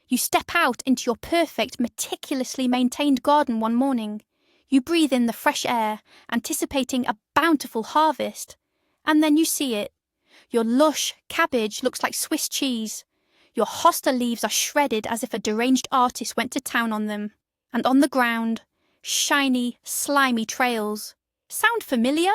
You step out into your perfect, meticulously maintained garden one morning. You breathe in the fresh air, anticipating a bountiful harvest. And then you see it. Your lush cabbage looks like Swiss cheese. Your hosta leaves are shredded as if a deranged artist went to town on them. And on the ground, shiny, slimy trails. Sound familiar?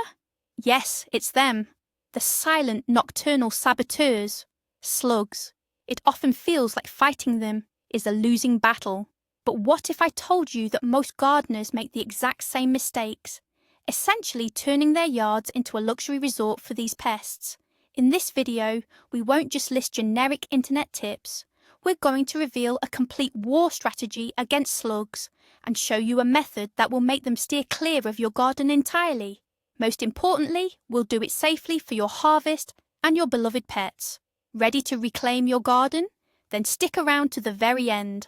Yes, it's them. The silent, nocturnal saboteurs. Slugs. It often feels like fighting them is a losing battle. But what if I told you that most gardeners make the exact same mistakes, essentially turning their yards into a luxury resort for these pests? In this video, we won't just list generic internet tips. We're going to reveal a complete war strategy against slugs and show you a method that will make them steer clear of your garden entirely. Most importantly, we'll do it safely for your harvest and your beloved pets. Ready to reclaim your garden? Then stick around to the very end.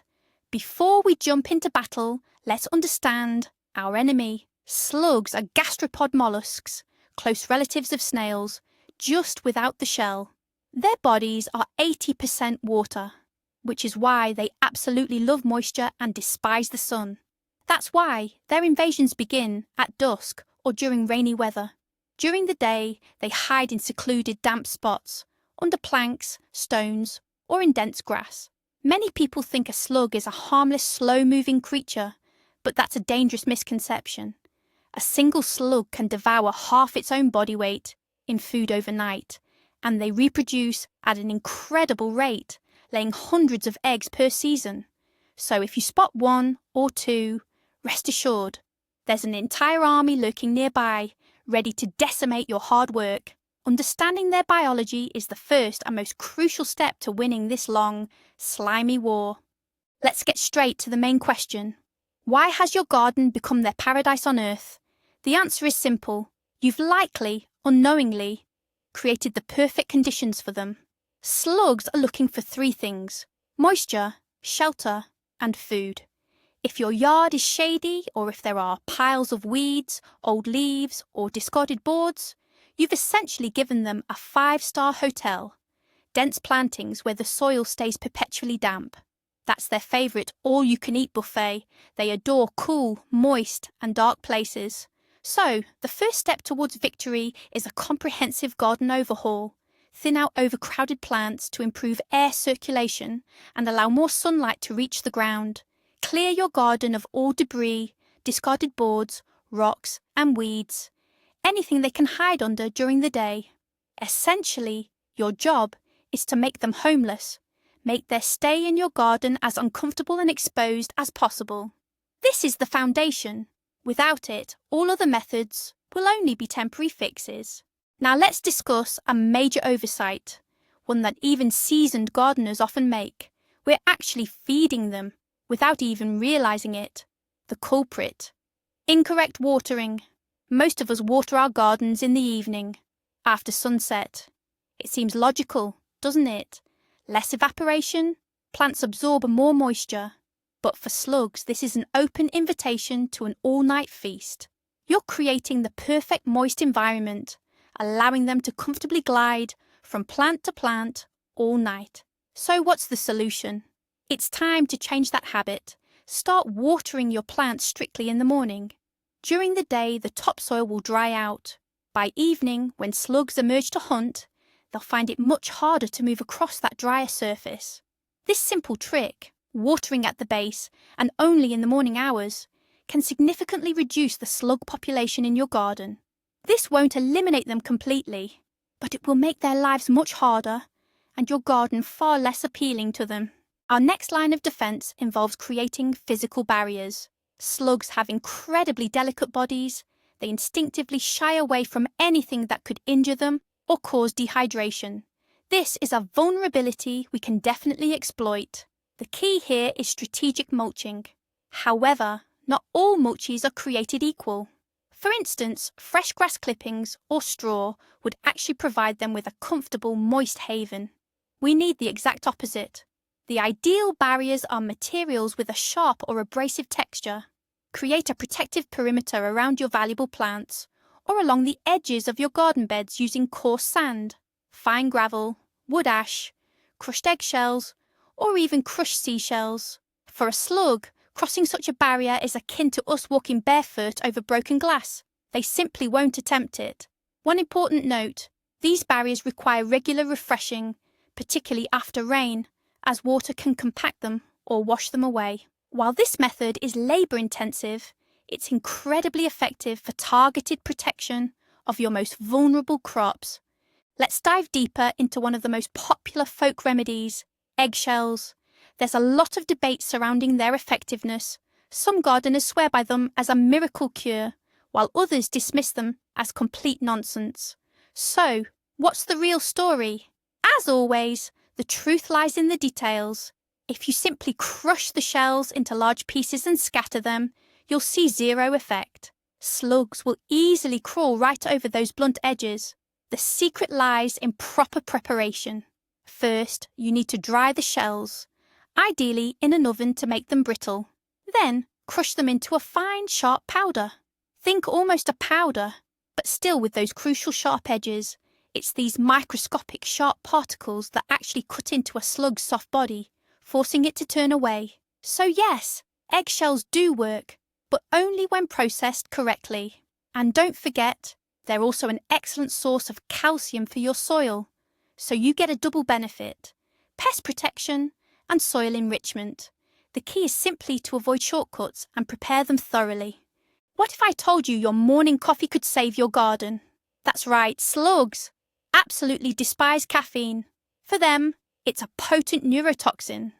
Before we jump into battle, let's understand our enemy. Slugs are gastropod mollusks, close relatives of snails, just without the shell. Their bodies are 80% water, which is why they absolutely love moisture and despise the sun. That's why their invasions begin at dusk or during rainy weather. During the day, they hide in secluded damp spots, under planks, stones, or in dense grass. Many people think a slug is a harmless, slow-moving creature, but that's a dangerous misconception. A single slug can devour half its own body weight in food overnight, and they reproduce at an incredible rate, laying hundreds of eggs per season. So if you spot one or two, rest assured, there's an entire army lurking nearby, ready to decimate your hard work. Understanding their biology is the first and most crucial step to winning this long, slimy war. Let's get straight to the main question. Why has your garden become their paradise on earth? The answer is simple. You've likely, unknowingly, created the perfect conditions for them. Slugs are looking for three things: moisture, shelter, and food. If your yard is shady, or if there are piles of weeds, old leaves, or discarded boards, you've essentially given them a 5-star hotel. Dense plantings where the soil stays perpetually damp. That's their favourite all-you-can-eat buffet. They adore cool, moist, and dark places. So, the first step towards victory is a comprehensive garden overhaul. Thin out overcrowded plants to improve air circulation and allow more sunlight to reach the ground. Clear your garden of all debris, discarded boards, rocks, and weeds. Anything they can hide under during the day. Essentially, your job is to make them homeless. Make their stay in your garden as uncomfortable and exposed as possible. This is the foundation. Without it, all other methods will only be temporary fixes. Now let's discuss a major oversight, one that even seasoned gardeners often make. We're actually feeding them without even realizing it. The culprit. Incorrect watering. Most of us water our gardens in the evening, after sunset. It seems logical, doesn't it? Less evaporation, plants absorb more moisture. But for slugs, this is an open invitation to an all-night feast. You're creating the perfect moist environment, allowing them to comfortably glide from plant to plant all night. So what's the solution? It's time to change that habit. Start watering your plants strictly in the morning. During the day, the topsoil will dry out. By evening, when slugs emerge to hunt, they'll find it much harder to move across that drier surface. This simple trick, watering at the base and only in the morning hours, can significantly reduce the slug population in your garden. This won't eliminate them completely, but it will make their lives much harder and your garden far less appealing to them. Our next line of defense involves creating physical barriers. Slugs have incredibly delicate bodies. They instinctively shy away from anything that could injure them or cause dehydration. This is a vulnerability we can definitely exploit. The key here is strategic mulching. However, not all mulches are created equal. For instance, fresh grass clippings or straw would actually provide them with a comfortable, moist haven. We need the exact opposite. The ideal barriers are materials with a sharp or abrasive texture. Create a protective perimeter around your valuable plants or along the edges of your garden beds using coarse sand, fine gravel, wood ash, crushed eggshells, or even crushed seashells. For a slug, crossing such a barrier is akin to us walking barefoot over broken glass. They simply won't attempt it. One important note, these barriers require regular refreshing, particularly after rain, as water can compact them or wash them away. While this method is labour-intensive, it's incredibly effective for targeted protection of your most vulnerable crops. Let's dive deeper into one of the most popular folk remedies, eggshells. There's a lot of debate surrounding their effectiveness. Some gardeners swear by them as a miracle cure, while others dismiss them as complete nonsense. So, what's the real story? As always, the truth lies in the details. If you simply crush the shells into large pieces and scatter them, you'll see zero effect. Slugs will easily crawl right over those blunt edges. The secret lies in proper preparation. First, you need to dry the shells, ideally in an oven to make them brittle. Then, crush them into a fine, sharp powder. Think almost a powder, but still with those crucial sharp edges. It's these microscopic sharp particles that actually cut into a slug's soft body, forcing it to turn away. So yes, eggshells do work, but only when processed correctly. And don't forget, they're also an excellent source of calcium for your soil, so you get a double benefit: pest protection and soil enrichment. The key is simply to avoid shortcuts and prepare them thoroughly. What if I told you your morning coffee could save your garden? That's right, slugs absolutely despise caffeine. For them, it's a potent neurotoxin.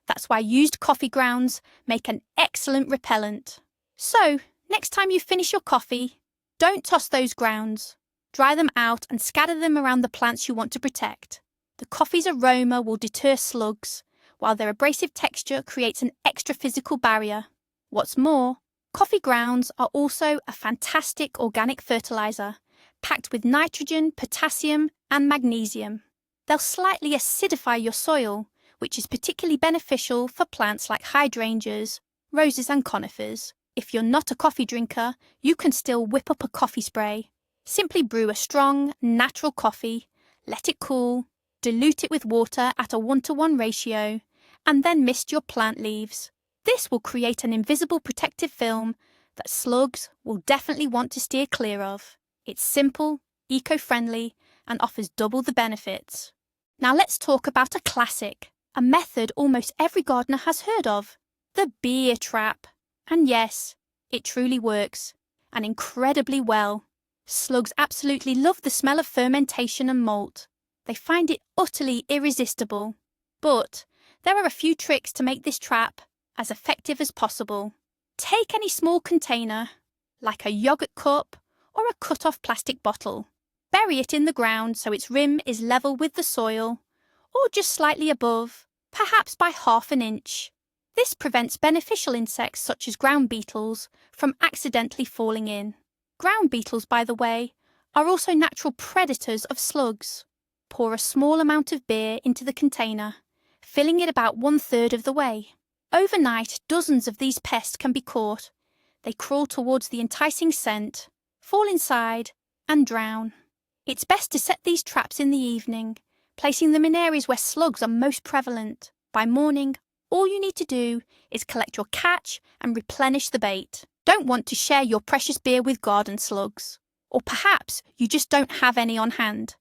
That's why used coffee grounds make an excellent repellent. So, next time you finish your coffee, don't toss those grounds. Dry them out and scatter them around the plants you want to protect. The coffee's aroma will deter slugs, while their abrasive texture creates an extra physical barrier. What's more, coffee grounds are also a fantastic organic fertilizer, packed with nitrogen, potassium, and magnesium. They'll slightly acidify your soil, which is particularly beneficial for plants like hydrangeas, roses, and conifers. If you're not a coffee drinker, you can still whip up a coffee spray. Simply brew a strong, natural coffee, let it cool, dilute it with water at a 1:1 ratio, and then mist your plant leaves. This will create an invisible protective film that slugs will definitely want to steer clear of. It's simple, eco-friendly, and offers double the benefits. Now let's talk about a classic, a method almost every gardener has heard of: the beer trap. And yes, it truly works, and incredibly well. Slugs absolutely love the smell of fermentation and malt. They find it utterly irresistible. But there are a few tricks to make this trap as effective as possible. Take any small container, like a yogurt cup or a cut-off plastic bottle. Bury it in the ground so its rim is level with the soil, or just slightly above, perhaps by ½ inch. This prevents beneficial insects such as ground beetles from accidentally falling in. Ground beetles, by the way, are also natural predators of slugs. Pour a small amount of beer into the container, filling it about 1/3 of the way. Overnight, dozens of these pests can be caught. They crawl towards the enticing scent, fall inside, and drown. It's best to set these traps in the evening, placing them in areas where slugs are most prevalent. By morning, all you need to do is collect your catch and replenish the bait. Don't want to share your precious beer with garden slugs. Or perhaps you just don't have any on hand.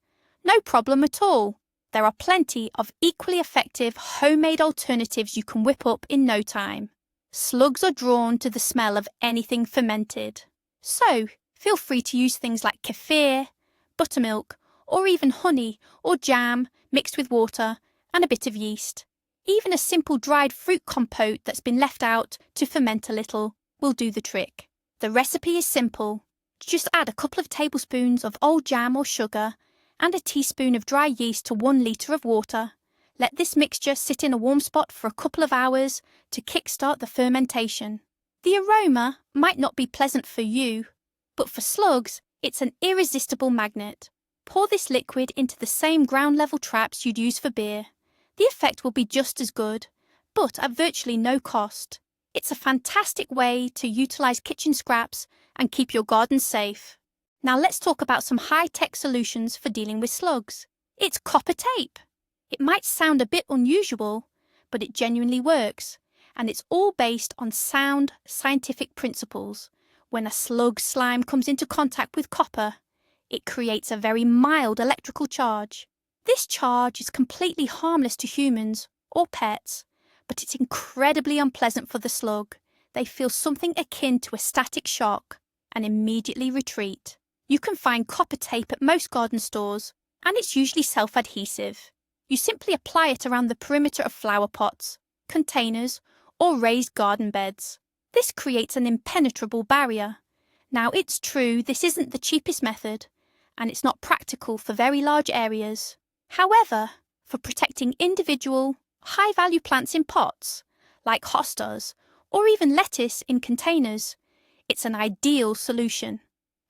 No problem at all. There are plenty of equally effective homemade alternatives you can whip up in no time. Slugs are drawn to the smell of anything fermented. So, feel free to use things like kefir, buttermilk, or even honey or jam mixed with water and a bit of yeast. Even a simple dried fruit compote that's been left out to ferment a little will do the trick. The recipe is simple. Just add a couple of tablespoons of old jam or sugar and a teaspoon of dry yeast to 1 litre of water. Let this mixture sit in a warm spot for a couple of hours to kickstart the fermentation. The aroma might not be pleasant for you, but for slugs, it's an irresistible magnet. Pour this liquid into the same ground-level traps you'd use for beer. The effect will be just as good, but at virtually no cost. It's a fantastic way to utilise kitchen scraps and keep your garden safe. Now let's talk about some high-tech solutions for dealing with slugs. It's copper tape. It might sound a bit unusual, but it genuinely works, and it's all based on sound scientific principles. When a slug slime comes into contact with copper, it creates a very mild electrical charge. This charge is completely harmless to humans or pets, but it's incredibly unpleasant for the slug. They feel something akin to a static shock and immediately retreat. You can find copper tape at most garden stores, and it's usually self-adhesive. You simply apply it around the perimeter of flower pots, containers, or raised garden beds. This creates an impenetrable barrier. Now, it's true this isn't the cheapest method, and it's not practical for very large areas. However, for protecting individual, high-value plants in pots, like hostas, or even lettuce in containers, it's an ideal solution.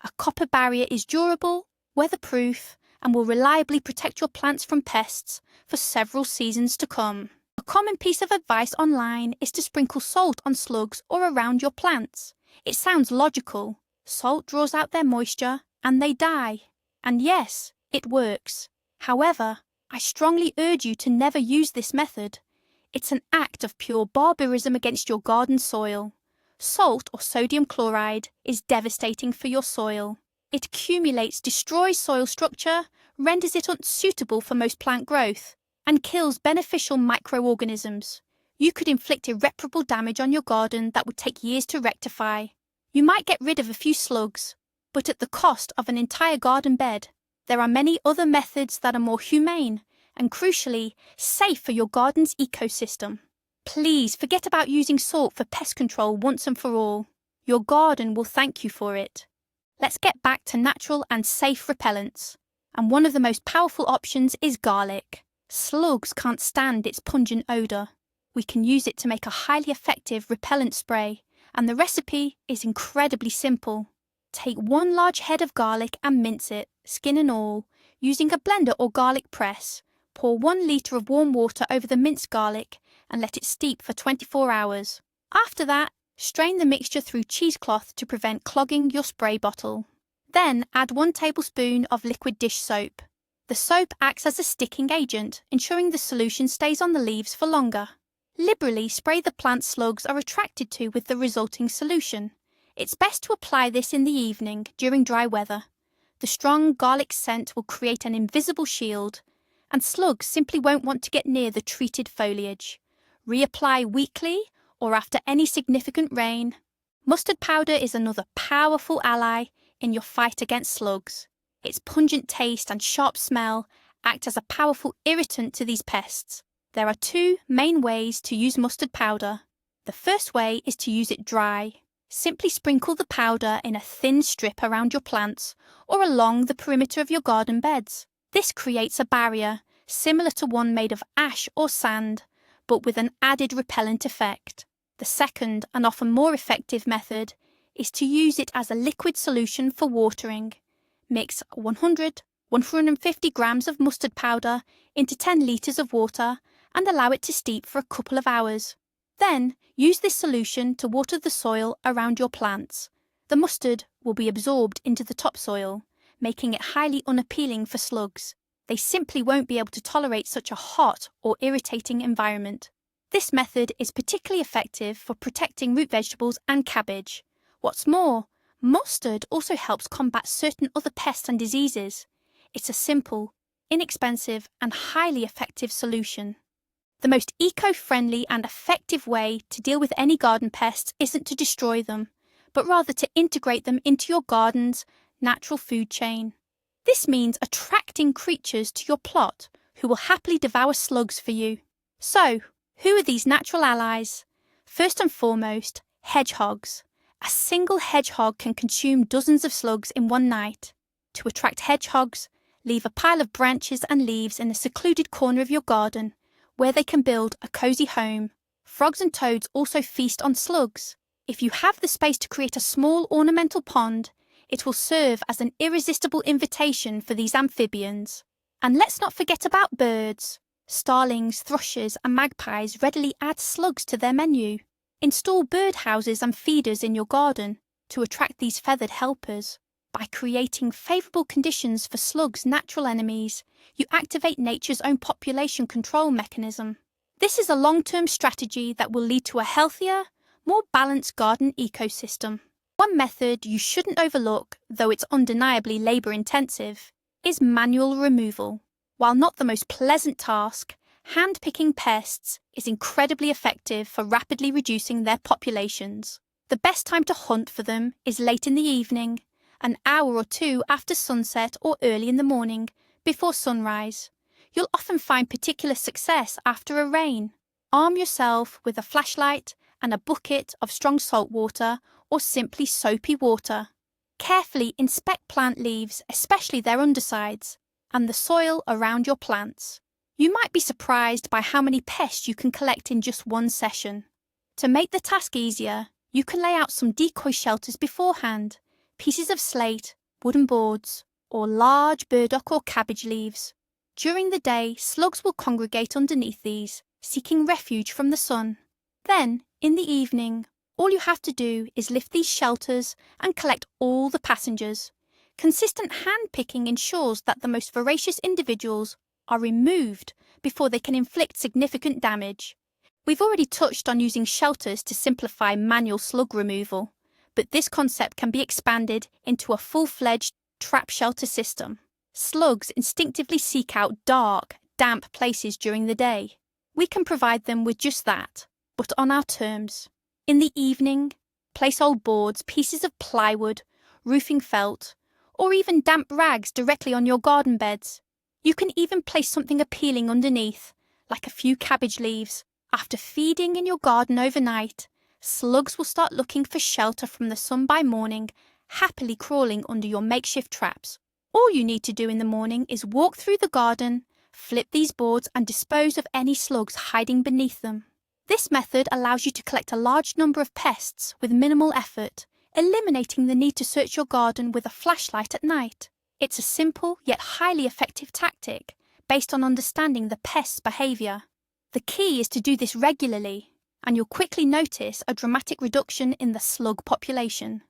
A copper barrier is durable, weatherproof, and will reliably protect your plants from pests for several seasons to come. A common piece of advice online is to sprinkle salt on slugs or around your plants. It sounds logical. Salt draws out their moisture and they die. And yes, it works. However, I strongly urge you to never use this method. It's an act of pure barbarism against your garden soil. Salt or sodium chloride is devastating for your soil. It accumulates, destroys soil structure, renders it unsuitable for most plant growth, and kills beneficial microorganisms. You could inflict irreparable damage on your garden that would take years to rectify. You might get rid of a few slugs, but at the cost of an entire garden bed. There are many other methods that are more humane and, crucially, safe for your garden's ecosystem. Please forget about using salt for pest control once and for all. Your garden will thank you for it. Let's get back to natural and safe repellents. And one of the most powerful options is garlic. Slugs can't stand its pungent odour. We can use it to make a highly effective repellent spray, and the recipe is incredibly simple. Take 1 large head of garlic and mince it, skin and all, using a blender or garlic press. Pour 1 litre of warm water over the minced garlic and let it steep for 24 hours. After that, strain the mixture through cheesecloth to prevent clogging your spray bottle. Then add 1 tablespoon of liquid dish soap. The soap acts as a sticking agent, ensuring the solution stays on the leaves for longer. Liberally spray the plants slugs are attracted to with the resulting solution. It's best to apply this in the evening during dry weather. The strong garlic scent will create an invisible shield, and slugs simply won't want to get near the treated foliage. Reapply weekly or after any significant rain. Mustard powder is another powerful ally in your fight against slugs. Its pungent taste and sharp smell act as a powerful irritant to these pests. There are 2 main ways to use mustard powder. The first way is to use it dry. Simply sprinkle the powder in a thin strip around your plants or along the perimeter of your garden beds. This creates a barrier similar to one made of ash or sand, but with an added repellent effect. The second and often more effective method is to use it as a liquid solution for watering. Mix 100-150 grams of mustard powder into 10 litres of water and allow it to steep for a couple of hours. Then, use this solution to water the soil around your plants. The mustard will be absorbed into the topsoil, making it highly unappealing for slugs. They simply won't be able to tolerate such a hot or irritating environment. This method is particularly effective for protecting root vegetables and cabbage. What's more, mustard also helps combat certain other pests and diseases. It's a simple, inexpensive, and highly effective solution. The most eco-friendly and effective way to deal with any garden pests isn't to destroy them, but rather to integrate them into your garden's natural food chain. This means attracting creatures to your plot who will happily devour slugs for you. So, who are these natural allies? First and foremost, hedgehogs. A single hedgehog can consume dozens of slugs in one night. To attract hedgehogs, leave a pile of branches and leaves in a secluded corner of your garden, where they can build a cosy home. Frogs and toads also feast on slugs. If you have the space to create a small ornamental pond, it will serve as an irresistible invitation for these amphibians. And let's not forget about birds. Starlings, thrushes and magpies readily add slugs to their menu. Install bird houses and feeders in your garden to attract these feathered helpers. By creating favourable conditions for slugs' natural enemies, you activate nature's own population control mechanism. This is a long-term strategy that will lead to a healthier, more balanced garden ecosystem. One method you shouldn't overlook, though it's undeniably labour-intensive, is manual removal. While not the most pleasant task, hand-picking pests is incredibly effective for rapidly reducing their populations. The best time to hunt for them is late in the evening, an hour or two after sunset or early in the morning, before sunrise. You'll often find particular success after a rain. Arm yourself with a flashlight and a bucket of strong salt water or simply soapy water. Carefully inspect plant leaves, especially their undersides, and the soil around your plants. You might be surprised by how many pests you can collect in just one session. To make the task easier, you can lay out some decoy shelters beforehand, pieces of slate, wooden boards, or large burdock or cabbage leaves. During the day, slugs will congregate underneath these, seeking refuge from the sun. Then, in the evening, all you have to do is lift these shelters and collect all the passengers. Consistent hand-picking ensures that the most voracious individuals are removed before they can inflict significant damage. We've already touched on using shelters to simplify manual slug removal, but this concept can be expanded into a full-fledged trap shelter system. Slugs instinctively seek out dark, damp places during the day. We can provide them with just that, but on our terms. In the evening, place old boards, pieces of plywood, roofing felt, or even damp rags directly on your garden beds. You can even place something appealing underneath, like a few cabbage leaves. After feeding in your garden overnight, slugs will start looking for shelter from the sun by morning, happily crawling under your makeshift traps. All you need to do in the morning is walk through the garden, flip these boards and dispose of any slugs hiding beneath them. This method allows you to collect a large number of pests with minimal effort, eliminating the need to search your garden with a flashlight at night. It's a simple yet highly effective tactic based on understanding the pest's behaviour. The key is to do this regularly, and you'll quickly notice a dramatic reduction in the slug population.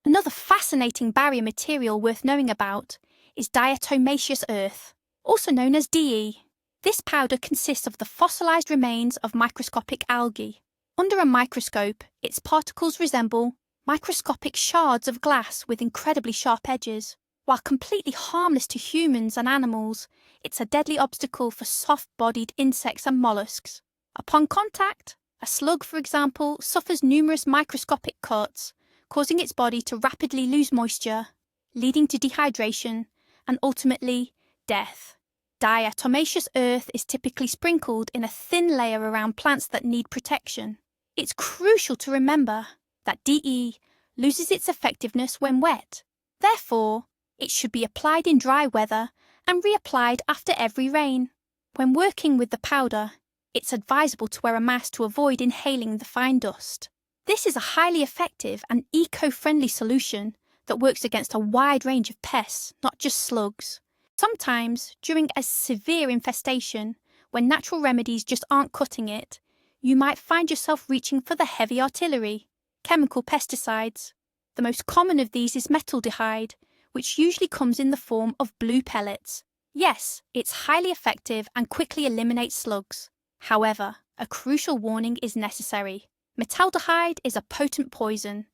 Another fascinating barrier material worth knowing about is diatomaceous earth, also known as DE. This powder consists of the fossilised remains of microscopic algae. Under a microscope, its particles resemble microscopic shards of glass with incredibly sharp edges. While completely harmless to humans and animals, it's a deadly obstacle for soft-bodied insects and mollusks. Upon contact, a slug, for example, suffers numerous microscopic cuts, causing its body to rapidly lose moisture, leading to dehydration and ultimately death. Diatomaceous earth is typically sprinkled in a thin layer around plants that need protection. It's crucial to remember that DE loses its effectiveness when wet. Therefore, it should be applied in dry weather and reapplied after every rain. When working with the powder, it's advisable to wear a mask to avoid inhaling the fine dust. This is a highly effective and eco-friendly solution that works against a wide range of pests, not just slugs. Sometimes, during a severe infestation, when natural remedies just aren't cutting it, you might find yourself reaching for the heavy artillery, chemical pesticides. The most common of these is metaldehyde, which usually comes in the form of blue pellets. Yes, it's highly effective and quickly eliminates slugs. However, a crucial warning is necessary. Metaldehyde is a potent poison.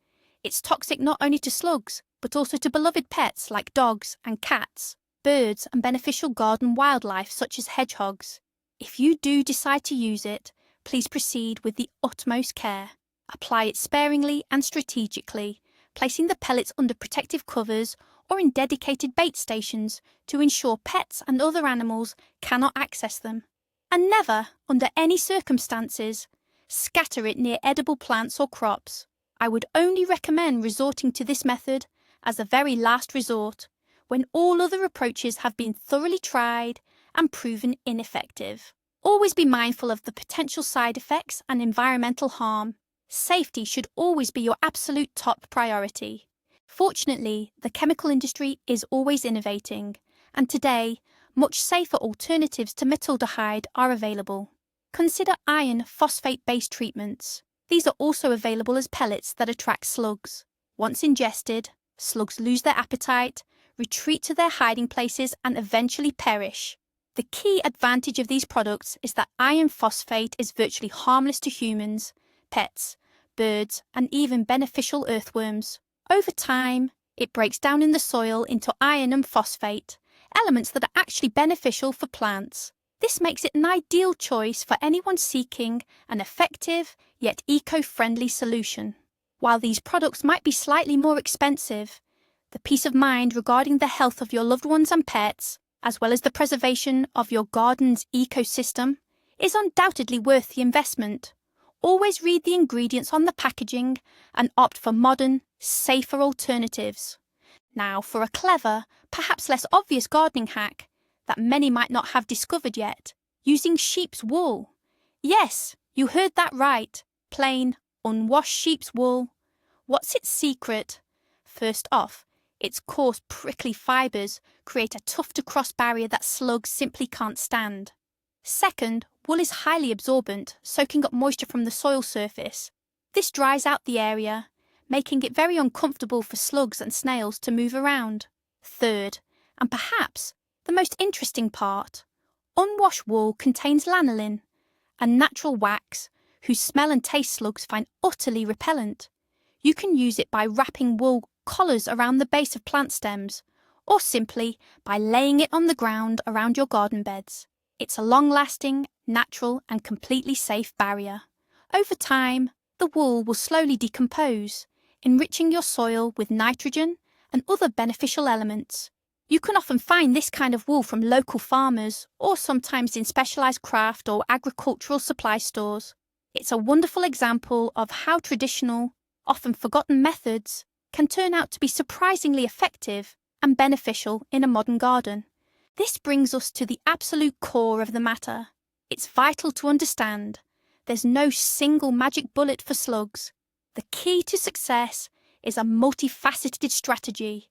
It's toxic not only to slugs, but also to beloved pets like dogs and cats, birds and beneficial garden wildlife such as hedgehogs. If you do decide to use it, please proceed with the utmost care. Apply it sparingly and strategically, placing the pellets under protective covers or in dedicated bait stations to ensure pets and other animals cannot access them. And never, under any circumstances, scatter it near edible plants or crops. I would only recommend resorting to this method as a very last resort, when all other approaches have been thoroughly tried and proven ineffective. Always be mindful of the potential side effects and environmental harm. Safety should always be your absolute top priority. Fortunately, the chemical industry is always innovating, and today, much safer alternatives to metaldehyde are available. Consider iron phosphate-based treatments. These are also available as pellets that attract slugs. Once ingested, slugs lose their appetite, retreat to their hiding places and eventually perish. The key advantage of these products is that iron phosphate is virtually harmless to humans, pets, birds, and even beneficial earthworms. Over time, it breaks down in the soil into iron and phosphate, elements that are actually beneficial for plants. This makes it an ideal choice for anyone seeking an effective yet eco-friendly solution. While these products might be slightly more expensive, the peace of mind regarding the health of your loved ones and pets, as well as the preservation of your garden's ecosystem, is undoubtedly worth the investment. Always read the ingredients on the packaging and opt for modern, safer alternatives. Now for a clever, perhaps less obvious gardening hack that many might not have discovered yet, using sheep's wool. Yes, you heard that right. Plain, unwashed sheep's wool. What's its secret? First off, its coarse, prickly fibres create a tough-to-cross barrier that slugs simply can't stand. Second, wool is highly absorbent, soaking up moisture from the soil surface. This dries out the area, making it very uncomfortable for slugs and snails to move around. Third, and perhaps the most interesting part, unwashed wool contains lanolin, a natural wax whose smell and taste slugs find utterly repellent. You can use it by wrapping wool collars around the base of plant stems, or simply by laying it on the ground around your garden beds. It's a long-lasting, natural and completely safe barrier. Over time, the wool will slowly decompose, enriching your soil with nitrogen and other beneficial elements. You can often find this kind of wool from local farmers or sometimes in specialised craft or agricultural supply stores. It's a wonderful example of how traditional, often forgotten methods can turn out to be surprisingly effective and beneficial in a modern garden. This brings us to the absolute core of the matter. It's vital to understand there's no single magic bullet for slugs. The key to success is a multifaceted strategy.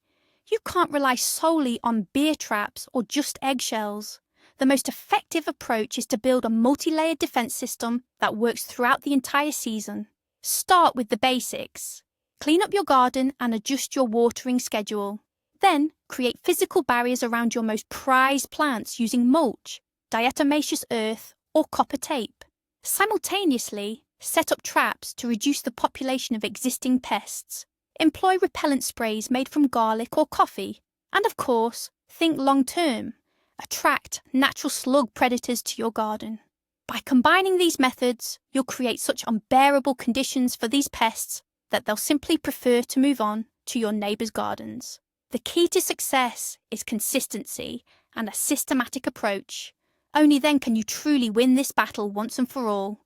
You can't rely solely on beer traps or just eggshells. The most effective approach is to build a multi-layered defense system that works throughout the entire season. Start with the basics. Clean up your garden and adjust your watering schedule. Then, create physical barriers around your most prized plants using mulch, diatomaceous earth, or copper tape. Simultaneously, set up traps to reduce the population of existing pests. Employ repellent sprays made from garlic or coffee. And of course, think long-term. Attract natural slug predators to your garden. By combining these methods, you'll create such unbearable conditions for these pests that they'll simply prefer to move on to your neighbours' gardens. The key to success is consistency and a systematic approach. Only then can you truly win this battle once and for all.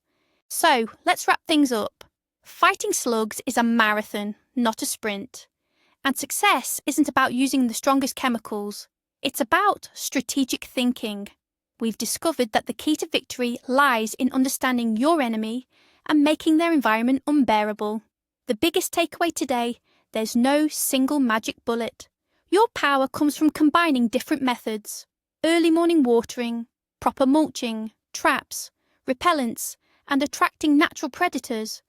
So, let's wrap things up. Fighting slugs is a marathon, not a sprint. And success isn't about using the strongest chemicals. It's about strategic thinking. We've discovered that the key to victory lies in understanding your enemy and making their environment unbearable. The biggest takeaway today, there's no single magic bullet. Your power comes from combining different methods: early morning watering, proper mulching, traps, repellents, and attracting natural predators.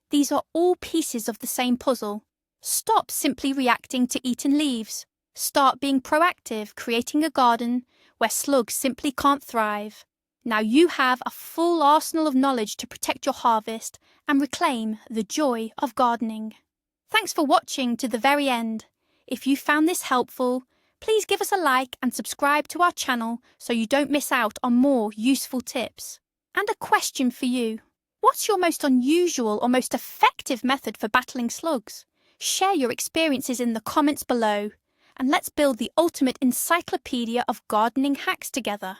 These are all pieces of the same puzzle. Stop simply reacting to eaten leaves. Start being proactive, creating a garden where slugs simply can't thrive. Now you have a full arsenal of knowledge to protect your harvest and reclaim the joy of gardening. Thanks for watching to the very end. If you found this helpful, please give us a like and subscribe to our channel so you don't miss out on more useful tips. And a question for you. What's your most unusual or most effective method for battling slugs? Share your experiences in the comments below, and let's build the ultimate encyclopedia of gardening hacks together.